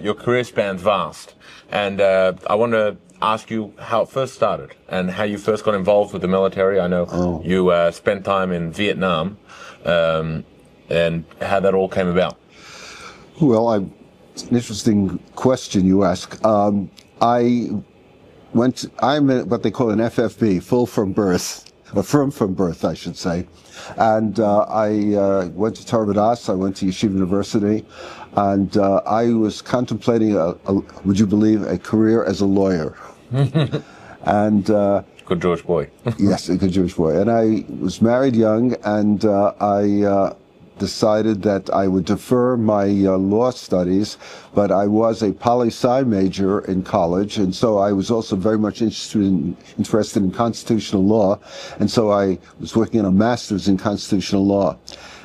Your career spans vast, and I want to ask you how it first started and how you first got involved with the military. I know you spent time in Vietnam, and how that all came about. Well, it's an interesting question you ask. I'm what they call an FFB, full from birth, or from birth, I should say. And I went to Tarvadas, I went to Yeshiva University, and I was contemplating, would you believe, a career as a lawyer. And good Jewish boy. Yes, a good Jewish boy. And I was married young, and I decided that I would defer my law studies, but I was a poli-sci major in college, and so I was also very much interested in constitutional law, and so I was working on a master's in constitutional law.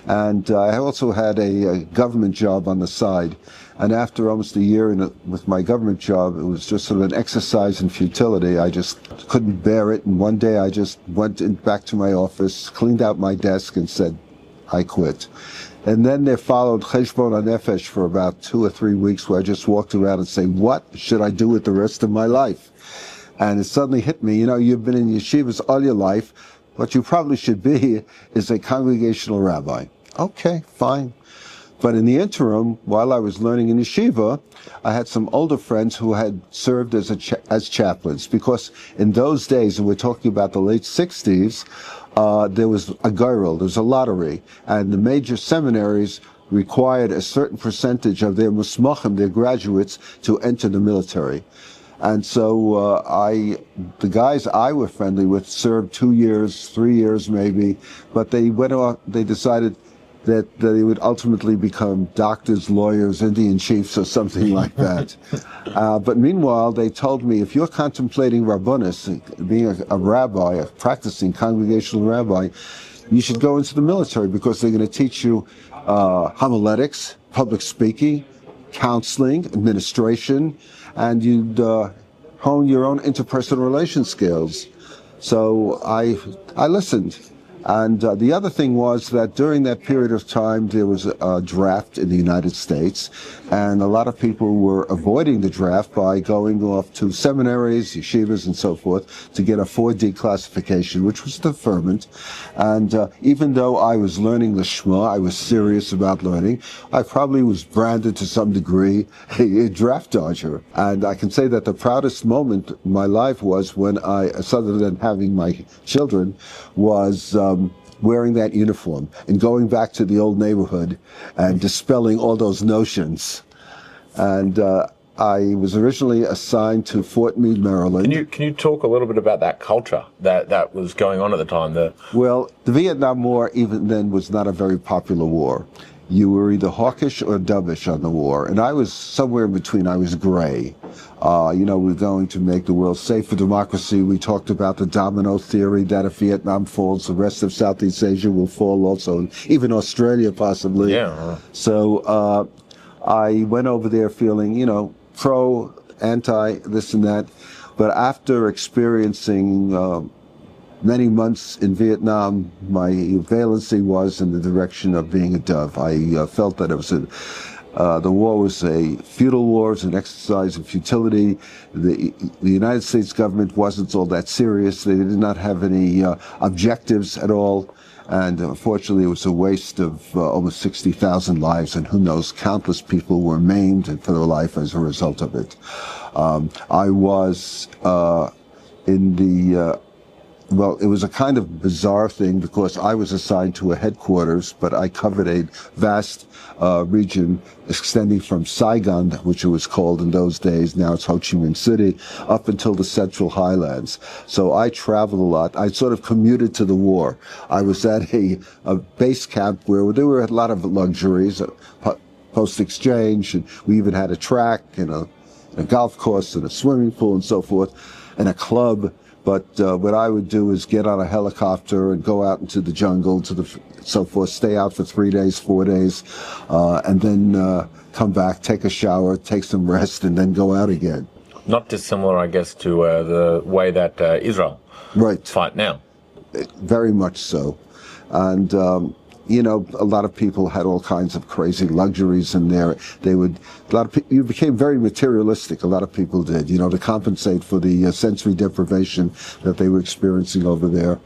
And I also had a government job on the side. And after almost a year with my government job, it was just sort of an exercise in futility. I just couldn't bear it, and one day I just went back to my office, cleaned out my desk, and said, I quit. And then there followed Cheshbon HaNefesh for about 2 or 3 weeks, where I just walked around and say, what should I do with the rest of my life? And it suddenly hit me, you've been in yeshivas all your life. What you probably should be is a congregational rabbi. Okay, fine. But in the interim, while I was learning in yeshiva, I had some older friends who had served as chaplains, because in those days, and we're talking about the late 60s, there was a girl, there was a lottery, and the major seminaries required a certain percentage of their musmachim, their graduates, to enter the military. And so the guys I were friendly with served 2 years, 3 years maybe, but they went off, they decided that they would ultimately become doctors, lawyers, Indian chiefs, or something like that. But meanwhile, they told me, if you're contemplating rabbonis, being a rabbi, a practicing congregational rabbi, you should go into the military, because they're going to teach you homiletics, public speaking, counseling, administration, and you'd hone your own interpersonal relation skills. So I listened. And the other thing was that during that period of time, there was a draft in the United States, and a lot of people were avoiding the draft by going off to seminaries, yeshivas, and so forth to get a 4D classification, which was deferment. And even though I was learning the Shema, I was serious about learning, I probably was branded to some degree a draft dodger. And I can say that the proudest moment in my life was when I, other than having my children, was wearing that uniform and going back to the old neighborhood and dispelling all those notions. And I was originally assigned to Fort Meade, Maryland. Can you talk a little bit about that culture that was going on at the time? Well, the Vietnam War even then was not a very popular war. You were either hawkish or dovish on the war, and I was somewhere in between. I was gray. We're going to make the world safe for democracy. We talked about the domino theory, that if Vietnam falls, the rest of Southeast Asia will fall also, even Australia possibly. Yeah. So I went over there feeling, pro, anti, this and that. But after experiencing many months in Vietnam, my valency was in the direction of being a dove. I felt that it was the war was a futile war, it was an exercise in futility. The United States government wasn't all that serious. They did not have any objectives at all. And unfortunately, it was a waste of almost 60,000 lives, and who knows, countless people were maimed for their life as a result of it. I was in the well, it was a kind of bizarre thing, because I was assigned to a headquarters, but I covered a vast region extending from Saigon, which it was called in those days, now it's Ho Chi Minh City, up until the Central Highlands. So I traveled a lot. I sort of commuted to the war. I was at a base camp where there were a lot of luxuries, post-exchange, and we even had a track and a golf course and a swimming pool and so forth, and a club. But what I would do is get on a helicopter and go out into the jungle, so forth, stay out for 3 days, 4 days, and then come back, take a shower, take some rest, and then go out again. Not dissimilar, I guess, to the way that Israel fight now. Very much so. And you know, a lot of people had all kinds of crazy luxuries in there. You became very materialistic. A lot of people did, you know, to compensate for the sensory deprivation that they were experiencing over there.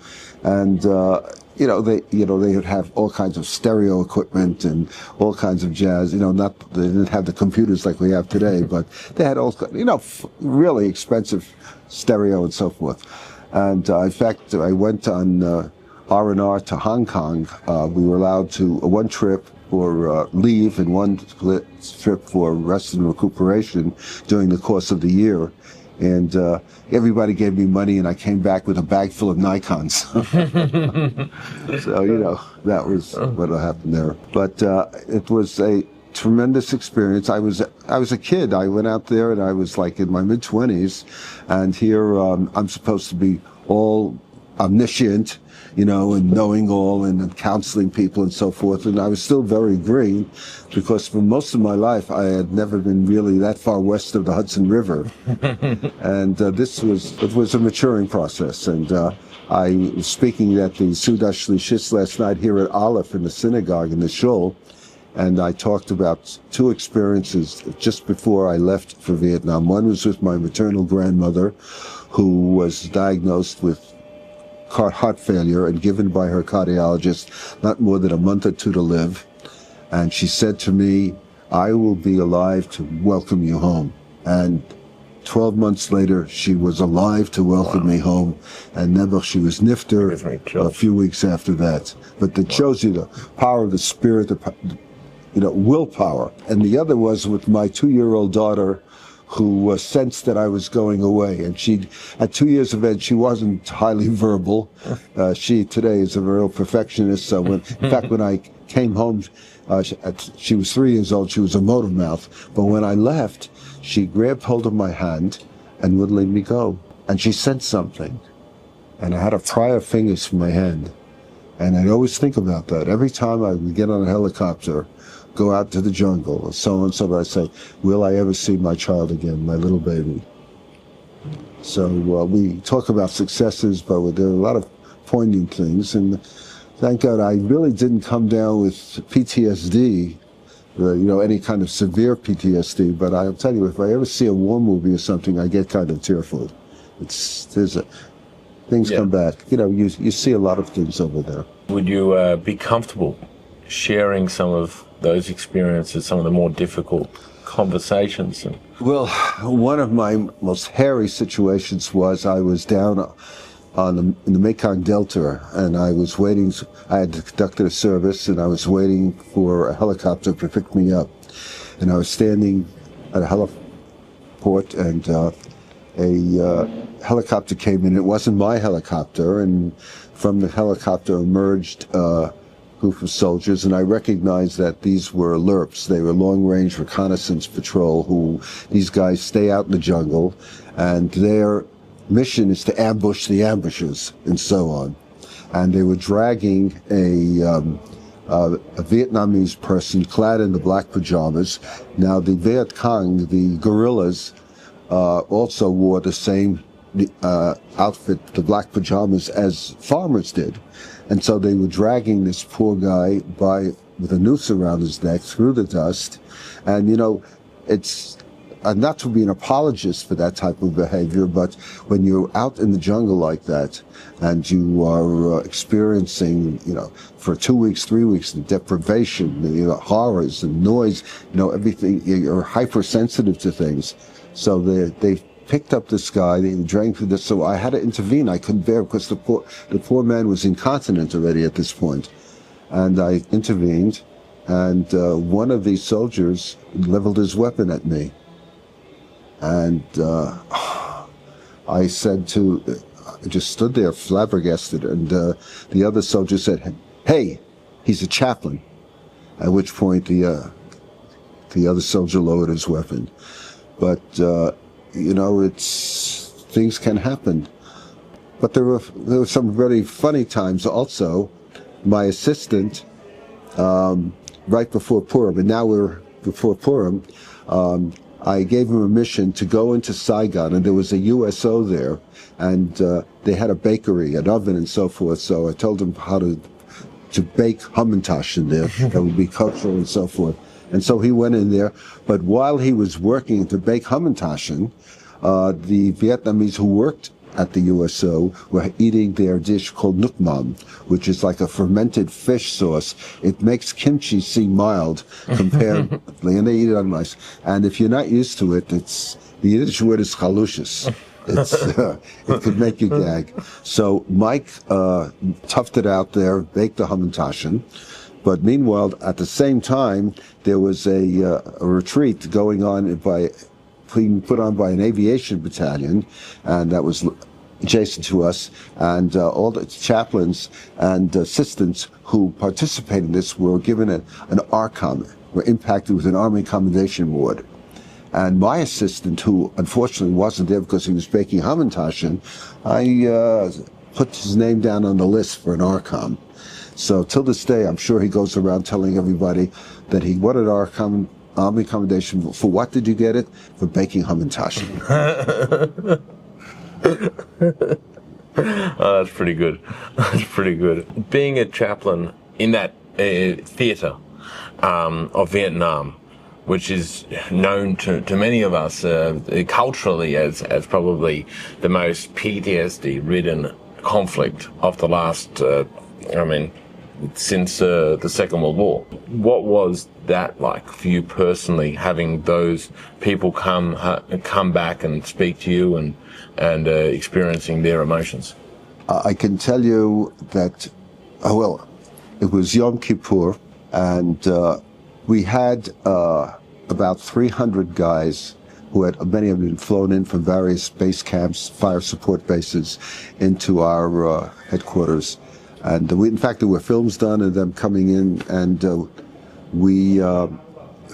And, they would have all kinds of stereo equipment and all kinds of jazz. You know, they didn't have the computers like we have today, but they had all, really expensive stereo and so forth. And in fact, I went on R&R to Hong Kong. We were allowed to one trip for leave and one trip for rest and recuperation during the course of the year. And everybody gave me money, and I came back with a bag full of Nikons. So, that was what happened there. But it was a tremendous experience. I was a kid. I went out there, and I was like in my mid-20s, and here I'm supposed to be all omniscient, and knowing all and counseling people and so forth. And I was still very green because for most of my life I had never been really that far west of the Hudson River. And it was a maturing process. And I was speaking at the Sudash Shlishis last night here at Aleph in the synagogue in the shul. And I talked about two experiences just before I left for Vietnam. One was with my maternal grandmother, who was diagnosed with heart failure and given by her cardiologist not more than a month or two to live. And she said to me, "I will be alive to welcome you home." And 12 months later, she was alive to welcome me home. And never, she was nifter a few weeks after that. But that shows you the power of the spirit, willpower. And the other was with my 2-year-old daughter, who sensed that I was going away. And at 2 years of age, she wasn't highly verbal. She today is a real perfectionist. So in fact, when I came home, she was 3 years old. She was a motor mouth. But when I left, she grabbed hold of my hand and wouldn't let me go. And she sensed something. And I had to pry her fingers from my hand. And I'd always think about that. Every time I would get on a helicopter, go out to the jungle, or so and so, I say, will I ever see my child again, my little baby? So we talk about successes, but there are a lot of poignant things. And thank God I really didn't come down with PTSD, any kind of severe PTSD. But I'll tell you, if I ever see a war movie or something, I get kind of tearful. Things come back. You see a lot of things over there. Would you be comfortable sharing some of those experiences, some of the more difficult conversations? Well, one of my most hairy situations was I was down in the Mekong Delta, and I was waiting. I had conducted a service, and I was waiting for a helicopter to pick me up. And I was standing at a heliport, and a helicopter came in. It wasn't my helicopter, and from the helicopter emerged group of soldiers, and I recognized that these were LRPs. They were long-range reconnaissance patrol. These guys stay out in the jungle, and their mission is to ambush the ambushers and so on. And they were dragging a Vietnamese person clad in the black pajamas. Now the Viet Cong, the guerrillas, also wore the same outfit, the black pajamas, as farmers did. And so they were dragging this poor guy by with a noose around his neck through the dust. And, it's not to be an apologist for that type of behavior, but when you're out in the jungle like that and you are experiencing, for 2 weeks, 3 weeks, the deprivation, the horrors and noise, everything, you're hypersensitive to things. So they picked up this guy, they drank through this, so I had to intervene. I couldn't bear, because the poor man was incontinent already at this point. And I intervened, and one of these soldiers leveled his weapon at me. And I just stood there flabbergasted, and the other soldier said, "Hey, he's a chaplain." At which point the other soldier lowered his weapon. But things can happen. But there were some very funny times also. My assistant, right before Purim, and now we're before Purim, I gave him a mission to go into Saigon, and there was a USO there, and they had a bakery, an oven, and so forth. So I told him how to to bake Hamantash in there. That would be cultural and so forth. And so he went in there. But while he was working to bake Hamantaschen, the Vietnamese who worked at the USO were eating their dish called Nuc Mam, which is like a fermented fish sauce. It makes kimchi seem mild comparatively, and they eat it on rice. And if you're not used to it, the Yiddish word is chalushis. It could make you gag. So Mike toughed it out there, baked the Hamantaschen. But meanwhile, at the same time, there was a retreat going on being put on by an aviation battalion, and that was adjacent to us, and all the chaplains and assistants who participated in this were given an ARCOM, were impacted with an Army Commendation Award. And my assistant, who unfortunately wasn't there because he was baking Hamantaschen, I put his name down on the list for an ARCOM. So till this day, I'm sure he goes around telling everybody that he won an Army Commendation. For what did you get it? For baking Hamantaschen. Oh, that's pretty good. That's pretty good. Being a chaplain in that theater of Vietnam, which is known to many of us culturally as probably the most PTSD-ridden conflict of the last, since the Second World War. What was that like for you personally, having those people come back and speak to you and experiencing their emotions? I can tell you that, it was Yom Kippur, and we had about 300 guys many of them had flown in from various base camps, fire support bases, into our headquarters. And in fact, there were films done of them coming in, and we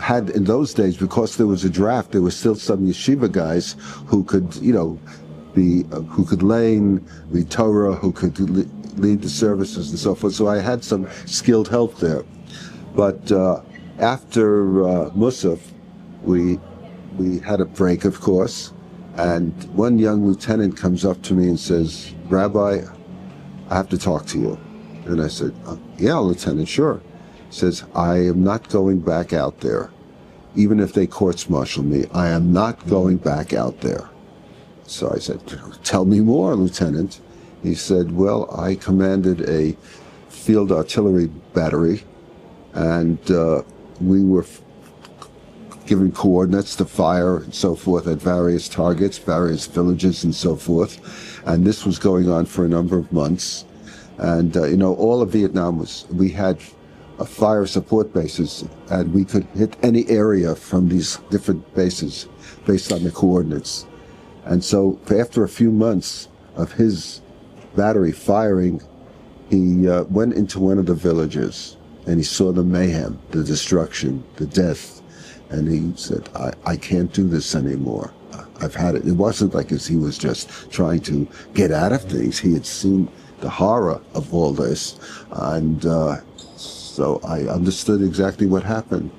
had, in those days, because there was a draft, there were still some yeshiva guys who could, who could lane, read Torah, who could lead the services and so forth. So I had some skilled help there. But after Musaf, we had a break, of course, and one young lieutenant comes up to me and says, "Rabbi, I have to talk to you." And I said, "Yeah, Lieutenant, sure." He says, "I am not going back out there. Even if they courts-martial me, I am not going back out there." So I said, "Tell me more, Lieutenant." He said, "Well, I commanded a field artillery battery, and we were giving coordinates to fire and so forth at various targets, various villages and so forth. And this was going on for a number of months. And, all of Vietnam we had fire support bases, and we could hit any area from these different bases based on the coordinates. And so after a few months of his battery firing, he went into one of the villages, and he saw the mayhem, the destruction, the death. And he said, I can't do this anymore. I've had it. It wasn't like he was just trying to get out of things. He had seen the horror of all this. And so I understood exactly what happened.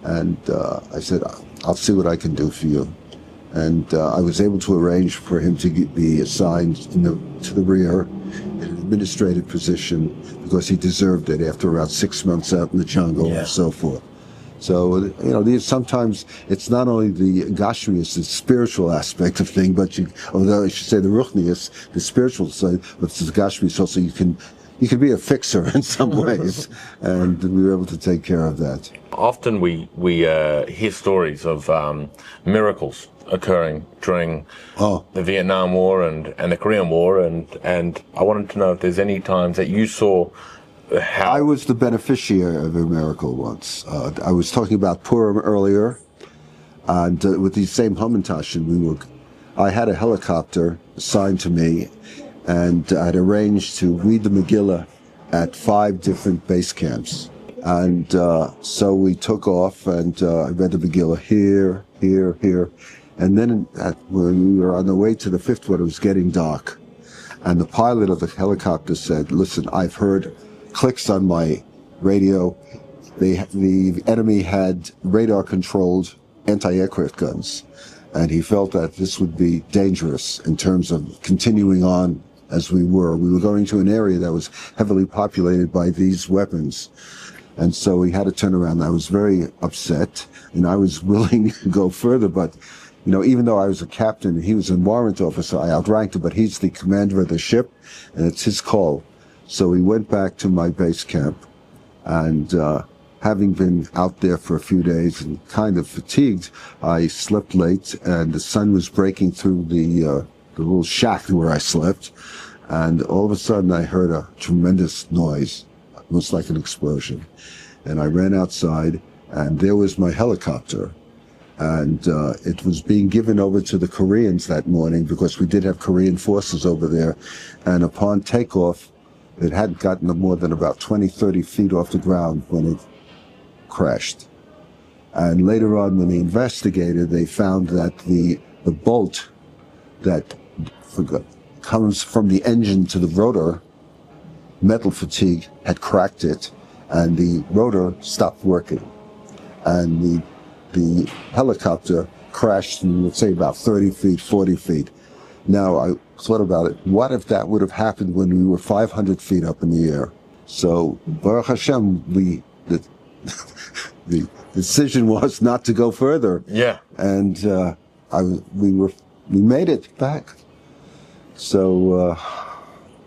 And I said, I'll see what I can do for you. And I was able to arrange for him to be assigned to the rear in an administrative position, because he deserved it after around 6 months out in the jungle and so forth. So, sometimes it's not only the gashmius, the spiritual aspect of thing, but although I should say the ruchnius, the spiritual side, but the gashmius also, you can be a fixer in some ways, and we were able to take care of that. Often we hear stories of miracles occurring during the Vietnam War and the Korean War, and I wanted to know if there's any times that you saw how... I was the beneficiary of a miracle once. I was talking about Purim earlier, and with the same Hamantaschen, I had a helicopter assigned to me, and I'd arranged to read the Megillah at 5 different base camps. And so we took off, and I read the Megillah here, here, here. And then when we were on the way to the 5th one, it was getting dark. And the pilot of the helicopter said, "Listen, I've heard clicks on my radio. The enemy had radar-controlled anti-aircraft guns, and he felt that this would be dangerous in terms of continuing on as we were. We were going to an area that was heavily populated by these weapons. And so we had to turn around. I was very upset, and I was willing to go further, but even though I was a captain and he was a warrant officer, I outranked him, but he's the commander of the ship, and it's his call. So we went back to my base camp, and having been out there for a few days and kind of fatigued, I slept late, and the sun was breaking through the little shack where I slept, and all of a sudden I heard a tremendous noise, almost like an explosion. And I ran outside, and there was my helicopter. And it was being given over to the Koreans that morning because we did have Korean forces over there. And upon takeoff, it hadn't gotten more than about 20, 30 feet off the ground when it crashed. And later on, when they investigated, they found that the bolt that comes from the engine to the rotor, metal fatigue had cracked it, and the rotor stopped working. And the helicopter crashed in, let's say, about 30 feet, 40 feet. Now, I thought about it. What if that would have happened when we were 500 feet up in the air? So, Baruch Hashem, the decision was not to go further. Yeah. And we made it back. So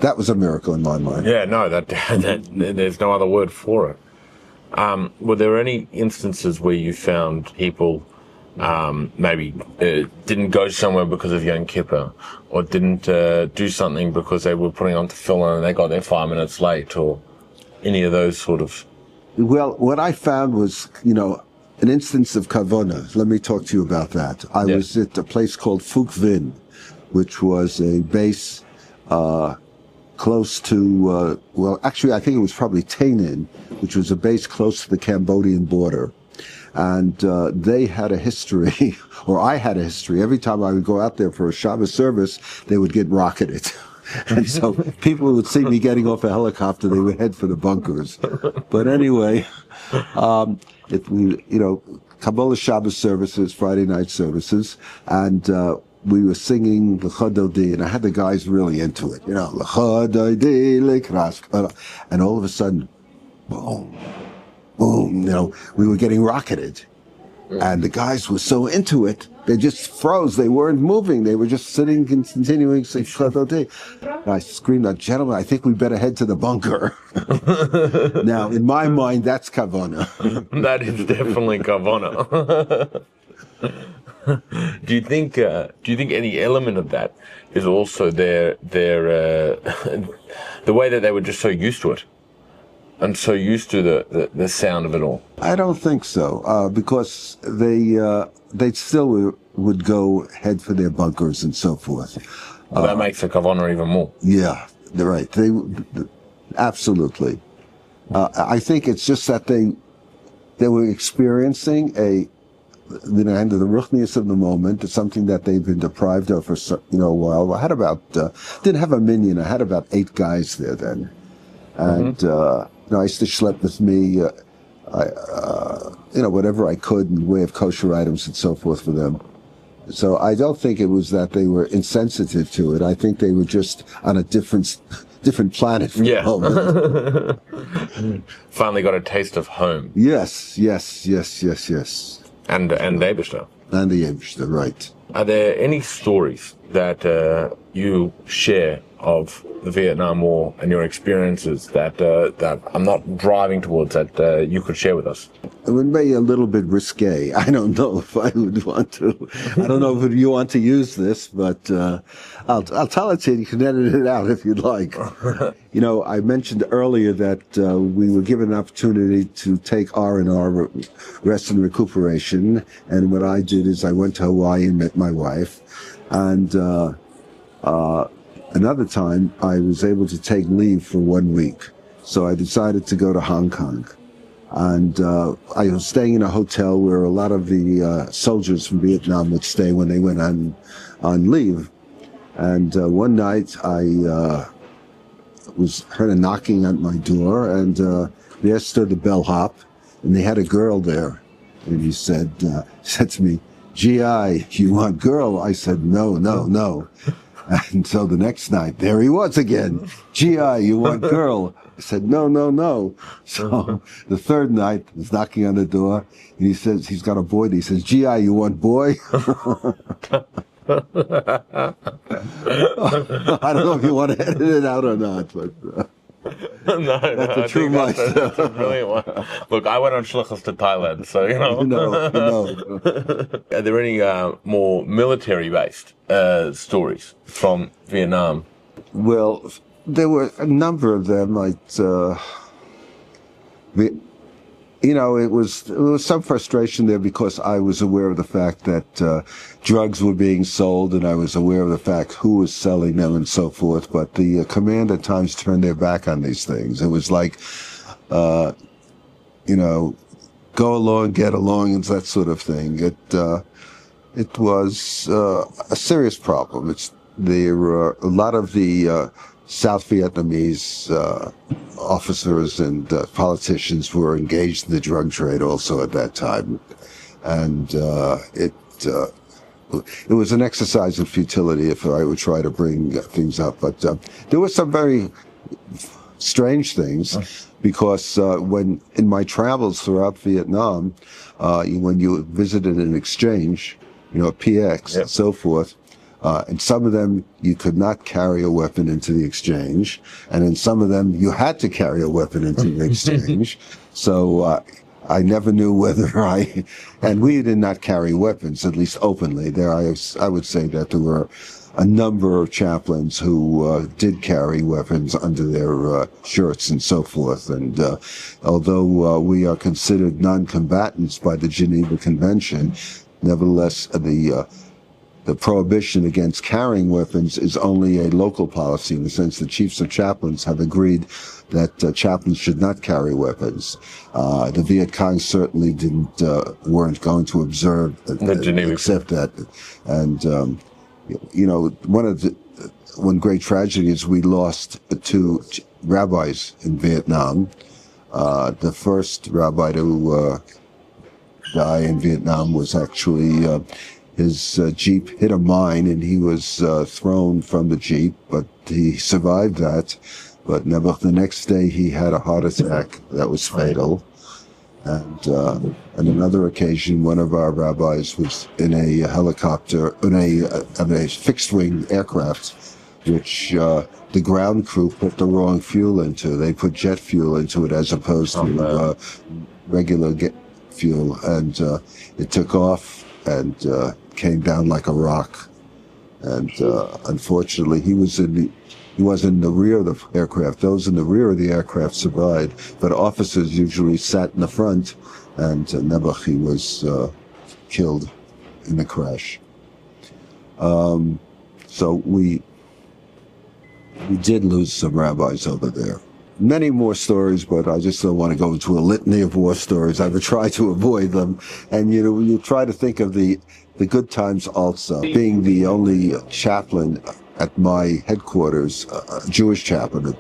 that was a miracle in my mind. Yeah, no, that there's no other word for it. Were there any instances where you found people maybe didn't go somewhere because of Yom Kippur, or didn't do something because they were putting on tefillin and they got there 5 minutes late, or any of those sort of? Well, what I found was, an instance of kavona. Let me talk to you about that. I was at a place called Fukvin, which was a base close to, actually, I think it was probably Tainin, which was a base close to the Cambodian border. And they had a history, or I had a history. Every time I would go out there for a Shabbat service, they would get rocketed. And so people would see me getting off a helicopter, they would head for the bunkers. But anyway, Kabbalah Shabbat services, Friday night services, and we were singing L'cha Dodi, and I had the guys really into it, L'cha Dodi, L'kras, and all of a sudden, boom, boom, we were getting rocketed. And the guys were so into it, they just froze. They weren't moving. They were just sitting and continuing to say, and I screamed out, gentlemen, I think we better head to the bunker. Now, in my mind, that's kavana. That is definitely kavana. Do you think any element of that is also their the way that they were just so used to it? And so used to the sound of it all? I don't think so, because they still would go head for their bunkers and so forth. Well, that makes the kavanah even more. Yeah, they're right. Absolutely. I think it's just that they were experiencing the ruchnius of the moment. It's something that they've been deprived of for a while. I had didn't have a minion. I had about 8 guys there then, and. I used to schlep with me, whatever I could in the way of kosher items and so forth for them. So I don't think it was that they were insensitive to it. I think they were just on a different planet for the moment. Finally got a taste of home. Yes. And Eibishter. And the Eibishter, right. Are there any stories that you share of the Vietnam War and your experiences that I'm not driving towards that you could share with us? It would be a little bit risque. I don't know if I would want to. I don't know if you want to use this, but I'll tell it to you. You can edit it out if you'd like. I mentioned earlier that we were given an opportunity to take R&R, rest and recuperation, and what I did is I went to Hawaii and met my wife, and another time I was able to take leave for 1 week, so I decided to go to Hong Kong. And I was staying in a hotel where a lot of the soldiers from Vietnam would stay when they went on leave. And one night I heard a knocking at my door, and there stood the bellhop, and they had a girl there. And he said to me, "G.I., you want girl?" I said, no. And so the next night, there he was again. GI, you want girl? I said, no, no, no. So the third night, he's knocking on the door, and he says, he's got a boy. He says, GI, you want boy? I don't know if you want to edit it out or not, but that's a true myself. That's a brilliant one. Look, I went on shlichus to Thailand, so you know. Are there any more military-based stories from Vietnam? Well, there were a number of them. It was some frustration there because I was aware of the fact that drugs were being sold, and I was aware of the fact who was selling them and so forth. But the command at times turned their back on these things. It was like, go along, get along, and that sort of thing. It was a serious problem. There were a lot of the South Vietnamese officers and politicians were engaged in the drug trade also at that time, and it was an exercise in futility if I would try to bring things up. But there were some very strange things because when in my travels throughout Vietnam, when you visited an exchange, PX and so forth. And some of them, you could not carry a weapon into the exchange. And in some of them, you had to carry a weapon into the exchange. So I never knew whether and we did not carry weapons, at least openly. I would say that there were a number of chaplains who did carry weapons under their shirts and so forth. And although we are considered non-combatants by the Geneva Convention, nevertheless, the prohibition against carrying weapons is only a local policy in the sense the chiefs of chaplains have agreed that chaplains should not carry weapons. The Viet Cong certainly weren't going to observe accept that. And, one great tragedy is we lost 2 rabbis in Vietnam. The first rabbi to die in Vietnam was actually his Jeep hit a mine and he was thrown from the Jeep, but he survived that. But never, the next day he had a heart attack that was fatal. And on another occasion, one of our rabbis was in a helicopter, in a fixed-wing aircraft, which the ground crew put the wrong fuel into. They put jet fuel into it as opposed to regular fuel, and it took off and came down like a rock. And unfortunately, he wasn't in the rear of the aircraft. Those in the rear of the aircraft survived, but officers usually sat in the front, and he was killed in the crash. So we did lose some rabbis over there. Many more stories, but I just don't want to go into a litany of war stories. I would try to avoid them. And, you try to think of the good times also. Being the only chaplain at my headquarters, a Jewish chaplain,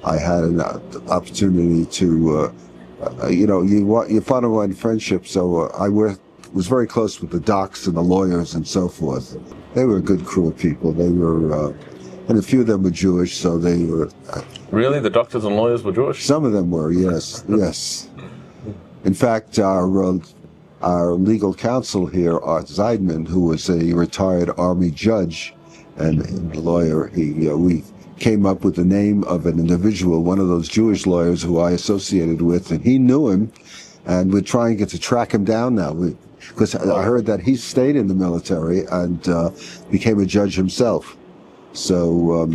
I had an opportunity to, you find one friendship, so I was very close with the docs and the lawyers and so forth. They were a good crew of people. They were, and a few of them were Jewish, so they were... Really? The doctors and lawyers were Jewish? Some of them were, yes, yes. In fact, our legal counsel here, Art Zeidman, who was a retired Army judge and lawyer, we came up with the name of an individual, one of those Jewish lawyers who I associated with, and he knew him, and we're trying to track him down now. Because I heard that he stayed in the military and became a judge himself. So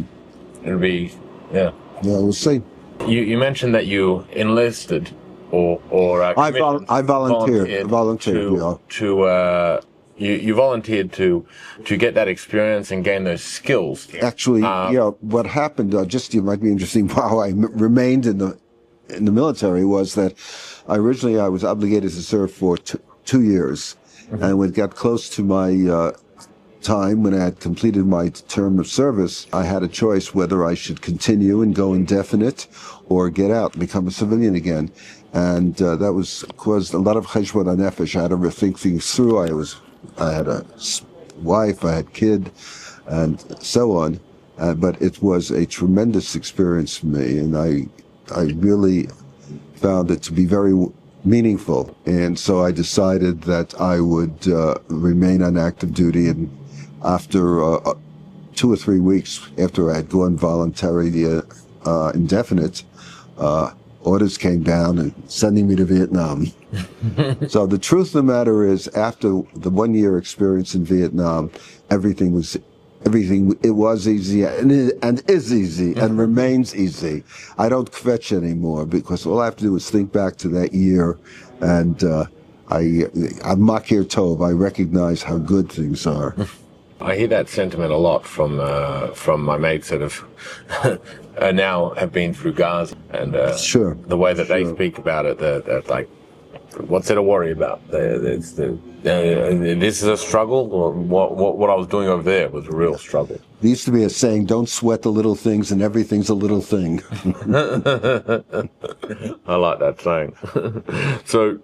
it'll be, yeah, we'll see. You mentioned that you enlisted or I volunteered. You volunteered to get that experience and gain those skills. Actually, what happened? You might be interesting. How I remained in the military was that I was obligated to serve for 2 years, and when it got close to my time, when I had completed my term of service, I had a choice whether I should continue and go indefinite or get out and become a civilian again. And that caused a lot of cheshbon hanefesh. I had to think things through. I had a wife, I had kid, and so on. But it was a tremendous experience for me, and I really found it to be very meaningful. And so I decided that I would remain on active duty. And after 2 or 3 weeks after I had gone voluntary indefinite, orders came down and sending me to Vietnam. So the truth of the matter is, after the 1 year experience in Vietnam, everything was easy and is easy and remains easy. I don't kvetch anymore, because all I have to do is think back to that year, and I'm makir tov. I recognize how good things are. I hear that sentiment a lot from my mates that have now have been through Gaza, and Sure. the way that they speak about it, that like, what's there to worry about? This is a struggle, or what I was doing over there was a real struggle. There used to be a saying, don't sweat the little things, and everything's a little thing. I like that saying. So